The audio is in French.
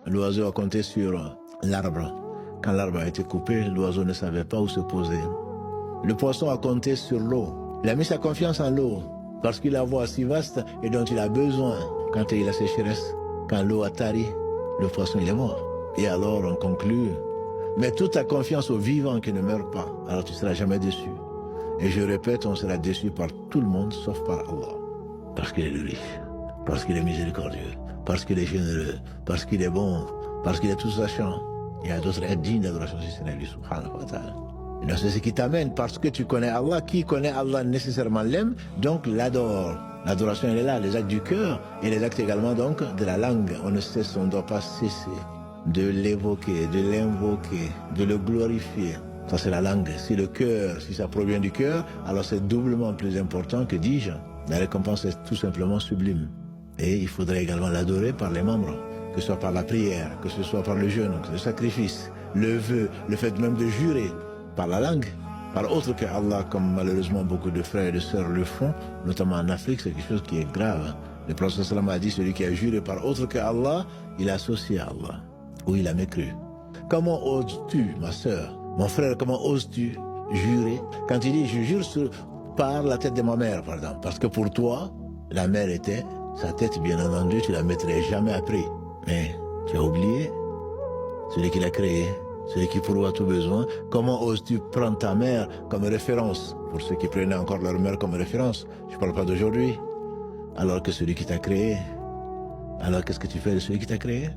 L'oiseau a compté sur l'arbre. Quand l'arbre a été coupé, l'oiseau ne savait pas où se poser. Le poisson a compté sur l'eau. Il a mis sa confiance en l'eau parce qu'il a une voie si vaste et dont il a besoin. Quand il y a la sécheresse, quand l'eau a tari, le poisson il est mort. Et alors on conclut, mets toute ta confiance au vivant qui ne meurt pas, alors tu ne seras jamais déçu. Et je répète, on sera déçu par tout le monde sauf par Allah. Parce qu'il est le riche, parce qu'il est miséricordieux, parce qu'il est généreux, parce qu'il est bon, parce qu'il est tout sachant. Il y a d'autres dignes d'adoration si ce n'est lui, subhanahu wa ta'ala. Donc c'est ce qui t'amène, parce que tu connais Allah, qui connaît Allah nécessairement l'aime, donc l'adore. L'adoration elle est là, les actes du cœur et les actes également donc de la langue. On ne cesse, on ne doit pas cesser de l'évoquer, de l'invoquer, de le glorifier. Ça c'est la langue. Si le cœur, si ça provient du cœur, alors c'est doublement plus important que dis-je. La récompense est tout simplement sublime. Et il faudrait également l'adorer par les membres, que ce soit par la prière, que ce soit par le jeûne, le sacrifice, le vœu, le fait même de jurer par la langue, par autre que Allah, comme malheureusement beaucoup de frères et de sœurs le font, notamment en Afrique, c'est quelque chose qui est grave. Le prophète sallam a dit, celui qui a juré par autre que Allah, il a associé à Allah, ou il a mécru. Comment oses-tu, ma sœur, mon frère, comment oses-tu jurer? Quand il dit, je jure par la tête de ma mère, par exemple, parce que pour toi, la mère était, sa tête, bien entendu, tu la mettrais jamais à prix. Mais tu as oublié celui qui l'a créé, celui qui pourvoit tout besoin. Comment oses-tu prendre ta mère comme référence? Pour ceux qui prenaient encore leur mère comme référence, je ne parle pas d'aujourd'hui. Alors que celui qui t'a créé, alors qu'est-ce que tu fais de celui qui t'a créé?